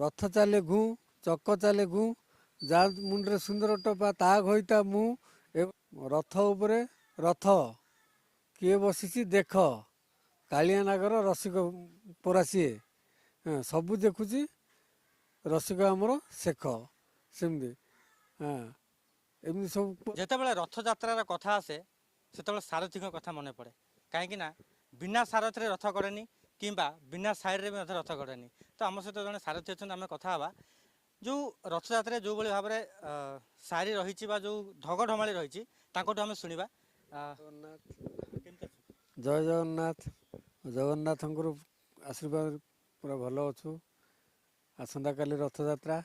ରଥ ଚାଲେ ଘୁଁ ଚକ ଚାଲେ ଘୁଁ ଯା ମୁଣ୍ଡରେ ସୁନ୍ଦର ଟୋପା ତା ଘଇତା ମୁଁ ରଥ ଉପରେ ରଥ କିଏ ବସିଛି ଦେଖ କାଳିଆ ନାଗର ରସିକ ପରା ସିଏ ସବୁ ଦେଖୁଛି ରସିକ ଆମର ଶେଖ ସେମିତି ଏମିତି ସବୁ ଯେତେବେଳେ ରଥଯାତ୍ରାର କଥା ଆସେ ସେତେବେଳେ ସାରଥୀଙ୍କ କଥା ମନେ ପଡ଼େ କାହିଁକି ନା ବିନା ସାରଥୀରେ ରଥ କରେନି କିମ୍ବା ବିନା ସାଇଡ଼ରେ ବି ମଧ୍ୟ ରଥ କରେନି। ତ ଆମ ସହିତ ଜଣେ ସାରଥୀ ଅଛନ୍ତି, ଆମେ କଥା ହେବା। ଯେଉଁ ରଥଯାତ୍ରାରେ ଯେଉଁଭଳି ଭାବରେ ସାରି ରହିଛି ବା ଯେଉଁ ଢଗଢମାଳି ରହିଛି ତାଙ୍କଠୁ ଆମେ ଶୁଣିବା। ଜୟ ଜଗନ୍ନାଥ। ଜଗନ୍ନାଥଙ୍କର ଆଶୀର୍ବାଦ ପୁରା ଭଲ ଅଛୁ। ଆସନ୍ତାକାଲି ରଥଯାତ୍ରା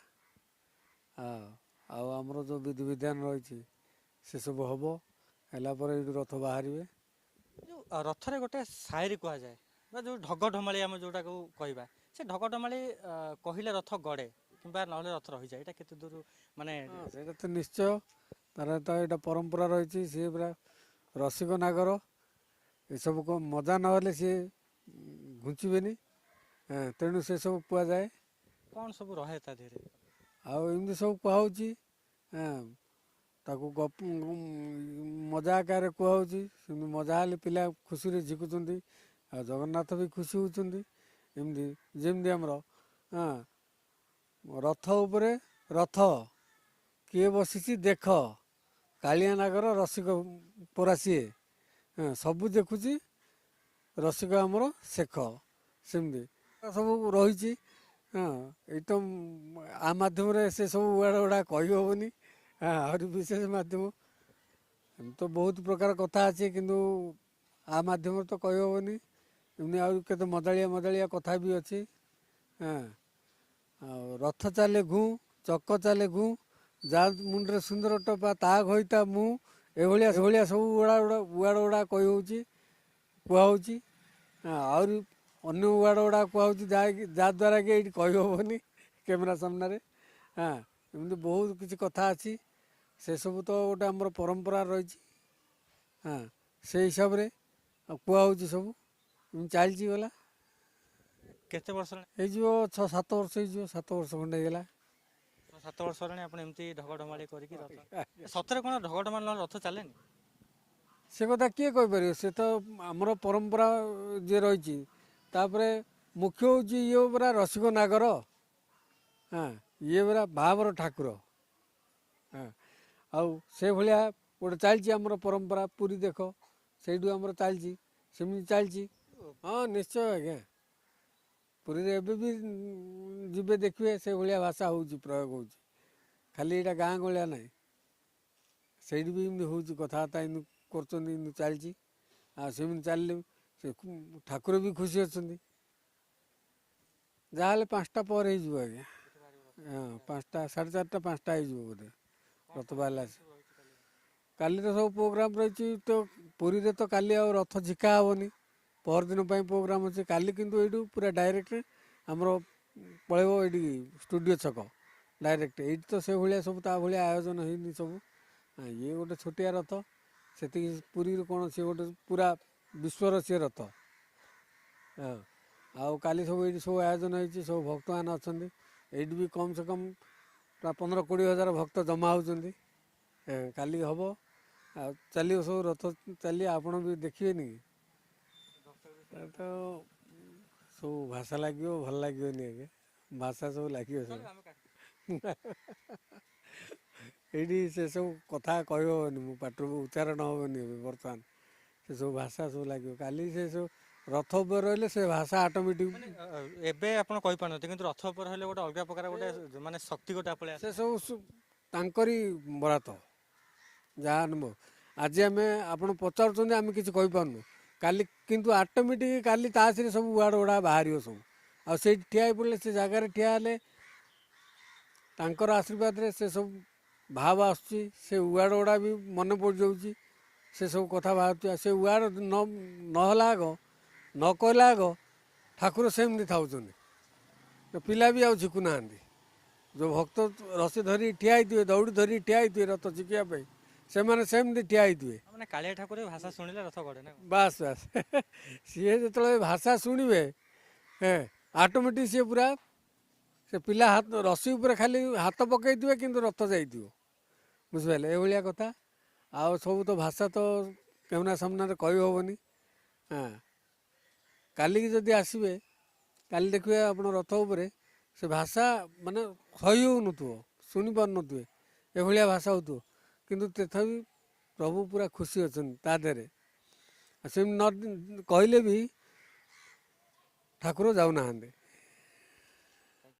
ଆଉ ଆମର ଯେଉଁ ବିଧିବିଧାନ ରହିଛି ସେସବୁ ହେବ। ହେଲା ପରେ ଏଇଠୁ ରଥ ବାହାରିବେ। ଯେଉଁ ରଥରେ ଗୋଟେ ସାଇରି କୁହାଯାଏ ବା ଯେଉଁ ଢଗଢମାଳି ଆମେ ଯେଉଁଟାକୁ କହିବା, ସେ ଢଗଢମାଳି କହିଲେ ରଥ ଗଡ଼େ କିମ୍ବା ନହେଲେ ରଥ ରହିଯାଏ, ଏଇଟା କେତେ ଦୂର ମାନେ? ସେଇଟା ତ ନିଶ୍ଚୟ, ତାର ତ ଏଇଟା ପରମ୍ପରା ରହିଛି। ସିଏ ପୁରା ରସିକ ନାଗର, ଏସବୁ ମଜା ନହେଲେ ସିଏ ଘୁଞ୍ଚିବେନି। ତେଣୁ ସେସବୁ କୁହାଯାଏ। କ'ଣ ସବୁ ରହେ ତା ଦେହରେ? ଆଉ ଏମିତି ସବୁ କୁହାହେଉଛି। ତାକୁ ମଜା ଆକାରରେ କୁହାହେଉଛି। ସେମିତି ମଜା ହେଲେ ପିଲା ଖୁସିରେ ଝିକୁଛନ୍ତି, ଆଉ ଜଗନ୍ନାଥ ବି ଖୁସି ହେଉଛନ୍ତି। ଏମିତି ଯେମିତି ଆମର ରଥ ଉପରେ ରଥ କିଏ ବସିଛି ଦେଖ କାଳିଆ ନାଗର ରସିକ ପରା ସିଏ ସବୁ ଦେଖୁଛି ରସିକ ଆମର ଶେଖ ସେମିତି ସବୁ ରହିଛି। ଏଇ ତ ଆ ମାଧ୍ୟମରେ ସେ ସବୁ ୱାର୍ଡ଼ ଗୁଡ଼ା କହିହେବନି। ଆହୁରି ବିଶେଷ ମାଧ୍ୟମ ଏମିତି ତ ବହୁତ ପ୍ରକାର କଥା ଅଛି, କିନ୍ତୁ ଆ ମାଧ୍ୟମରେ ତ କହିହେବନି। ଏମିତି ଆହୁରି କେତେ ମଜାଳିଆ ମଜାଳିଆ କଥା ବି ଅଛି। ଆଉ ରଥ ଚାଲେ ଘୁଁ ଚକ ଚାଲେ ଘୁଁ ଯା ମୁଣ୍ଡରେ ସୁନ୍ଦର ଟୋପା ତା ଘଇତା ମୁଁ ଏଭଳିଆ ଭଳିଆ ସବୁ ୱାର୍ଡ଼ ଗୁଡ଼ା କୁହାହେଉଛି। ଆହୁରି ଅନ୍ୟ ୱାର୍ଡ଼ ଗୁଡ଼ା କୁହାହେଉଛି ଯାହାଦ୍ୱାରା କି ଏଇଠି କହିହେବନି କ୍ୟାମେରା ସାମ୍ନାରେ। ଏମିତି ବହୁତ କିଛି କଥା ଅଛି। ସେସବୁ ତ ଗୋଟେ ଆମର ପରମ୍ପରା ରହିଛି। ସେଇ ହିସାବରେ କୁହାହେଉଛି ସବୁ ଏମିତି ଚାଲିଛି ଗଲା। କେତେ ବର୍ଷ ହେଇଯିବ 6-7 ବର୍ଷ ହେଇଯିବ, 7 ବର୍ଷ ଖଣ୍ଡେ ହେଇଗଲା। 7 ବର୍ଷ ହେଲାଣି ଆପଣ ଏମିତି ଢଗଢମାଳି କରିକି ରଥ, ସତରେ କ'ଣ ଢଗଢମାଳି ନହେଲେ ରଥ ଚାଲେନି? ସେ କଥା କିଏ କହିପାରିବ? ସେ ତ ଆମର ପରମ୍ପରା ଯିଏ ରହିଛି। ତାପରେ ମୁଖ୍ୟ ହେଉଛି ଇଏ ପୁରା ରସିକ ନାଗର। ଇଏ ପୁରା ଭାବର ଠାକୁର। ଆଉ ସେଭଳିଆ ଗୋଟେ ଚାଲିଛି ଆମର ପରମ୍ପରା। ପୁରୀ ଦେଖ, ସେଇଠୁ ଆମର ଚାଲିଛି, ସେମିତି ଚାଲିଛି। ହଁ ନିଶ୍ଚୟ ଆଜ୍ଞା, ପୁରୀରେ ଏବେ ବି ଯିବେ ଦେଖିବେ ସେଭଳିଆ ଭାଷା ହେଉଛି, ପ୍ରୟୋଗ ହେଉଛି। ଖାଲି ଏଇଟା ଗାଁ ଗହଳିଆ ନାହିଁ, ସେଇଠି ବି ଏମିତି ହେଉଛି, କଥାବାର୍ତ୍ତା ଏମିତି କରୁଛନ୍ତି, ଏମିତି ଚାଲିଛି। ଆଉ ସେମିତି ଚାଲିଲେ ସେ ଠାକୁର ବି ଖୁସି ଅଛନ୍ତି। ଯାହାହେଲେ 5ଟା ପରେ ହେଇଯିବ ଆଜ୍ଞା। 5ଟା 4:30 5ଟା ହେଇଯିବ ବୋଧେ ରଥ ବାହାରିଲା। କାଲି ତ ସବୁ ପ୍ରୋଗ୍ରାମ ରହିଛି। ତ ପୁରୀରେ ତ କାଲି ଆଉ ରଥ ଝିକା ହେବନି, ପରଦିନ ପାଇଁ ପ୍ରୋଗ୍ରାମ ଅଛି। କାଲି କିନ୍ତୁ ଏଇଠୁ ପୁରା ଡାଇରେକ୍ଟ ଆମର ପଳେଇବ ଏଇଠିକି ଷ୍ଟୁଡ଼ିଓ ଛକ ଡାଇରେକ୍ଟ। ଏଇଠି ତ ସେଭଳିଆ ସବୁ ତା ଭଳିଆ ଆୟୋଜନ ହେଇନି ସବୁ। ଇଏ ଗୋଟେ ଛୋଟିଆ ରଥ, ସେତିକି। ପୁରୀରୁ କ'ଣ ସିଏ ଗୋଟେ ପୁରା ବିଶ୍ୱର ସିଏ ରଥ। ଆଉ କାଲି ସବୁ ଏଇଠି ସବୁ ଆୟୋଜନ ହେଇଛି, ସବୁ ଭକ୍ତମାନେ ଅଛନ୍ତି। ଏଇଠି ବି କମ୍ ସେ କମ୍ ପ୍ରାୟ 15-20 ହଜାର ଭକ୍ତ ଜମା ହେଉଛନ୍ତି। କାଲି ହେବ, ଆଉ ଚାଲିବ ସବୁ ରଥ ଚାଲିବ। ଆପଣ ବି ଦେଖିବେନି କି? ତ ସବୁ ଭାଷା ଲାଗିବ, ଭଲ ଲାଗିବନି ଆଜ୍ଞା। ଭାଷା ସବୁ ଲାଗିବ ସବୁ। ଏଇଠି ସେସବୁ କଥା କହିହେବନି, ମୋ ପାଟିରୁ ଉଚ୍ଚାରଣ ହେବନି ଏବେ ବର୍ତ୍ତମାନ। ସେସବୁ ଭାଷା ସବୁ ଲାଗିବ। କାଲି ସେସବୁ ରଥ ଉପରେ ରହିଲେ ସେ ଭାଷା ଅଟୋମେଟିକ୍। ଏବେ ଆପଣ କହିପାରୁନାହାନ୍ତି, କିନ୍ତୁ ରଥ ଉପରେ ହେଲେ ଗୋଟେ ଅଲଗା ପ୍ରକାର ଗୋଟେ ମାନେ ଶକ୍ତି ଗୋଟେ ପଳେଇ ଆସେ। ସେସବୁ ତାଙ୍କରି ବରାତ ଯାହା ଅନୁଭବ। ଆଜି ଆମେ ଆପଣ ପଚାରୁଛନ୍ତି, ଆମେ କିଛି କହିପାରୁନୁ। କାଲି କିନ୍ତୁ ଅଟୋମେଟିକ୍ କାଲି ତାସରେ ସବୁ ୱାର୍ଡ଼ ଗୁଡ଼ା ବାହାରିବ ସବୁ। ଆଉ ସେଇଠି ଠିଆ ହେଇ ପଡ଼ିଲେ, ସେ ଜାଗାରେ ଠିଆ ହେଲେ ତାଙ୍କର ଆଶୀର୍ବାଦରେ ସେ ସବୁ ଭାବ ଆସୁଛି। ସେ ୱାର୍ଡ଼ ଗୁଡ଼ା ବି ମନେ ପଡ଼ିଯାଉଛି। ସେସବୁ କଥା ବାହାରୁଛି। ସେ ୱାର୍ଡ଼ ନହେଲା ଆଗ, ନ କହିଲା ଆଗ ଠାକୁର ସେମିତି ଥାଉଛନ୍ତି। ପିଲା ବି ଆଉ ଝିକୁନାହାନ୍ତି। ଯେଉଁ ଭକ୍ତ ରସି ଧରି ଠିଆ ହେଇଥିବେ, ଦୌଡ଼ି ଧରି ଠିଆ ହେଇଥିବେ ରଥ ଝିକିବା ପାଇଁ, ସେମାନେ ସେମିତି ଠିଆ ହେଇଥିବେ। ମାନେ କାଳିଆ ଠାକୁର ଭାଷା ଶୁଣିଲେ ରଥ ଗଡ଼େ ନା? ବାସ୍ ବାସ୍। ସିଏ ଯେତେବେଳେ ଭାଷା ଶୁଣିବେ, ଅଟୋମେଟିକ୍ ସିଏ ପୁରା ସେ ପିଲା ହାତ ରସି ଉପରେ ଖାଲି ହାତ ପକାଇଥିବେ କିନ୍ତୁ ରଥ ଯାଇଥିବ, ବୁଝିପାରିଲେ ଏଭଳିଆ କଥା। ଆଉ ସବୁ ତ ଭାଷା ତ କ୍ୟାମେରା ସାମ୍ନାରେ କହିହେବନି। ହଁ, କାଲିକି ଯଦି ଆସିବେ, କାଲି ଦେଖିବେ ଆପଣ ରଥ ଉପରେ ସେ ଭାଷା ମାନେ ସହି ହେଉନଥିବ, ଶୁଣିପାରୁନଥିବେ, ଏଭଳିଆ ଭାଷା ହେଉଥିବ, କିନ୍ତୁ ତଥାପି ପ୍ରଭୁ ପୁରା ଖୁସି ଅଛନ୍ତି ତା ଦେହରେ। ସେମିତି ନ କହିଲେ ବି ଠାକୁର ଯାଉନାହାନ୍ତି।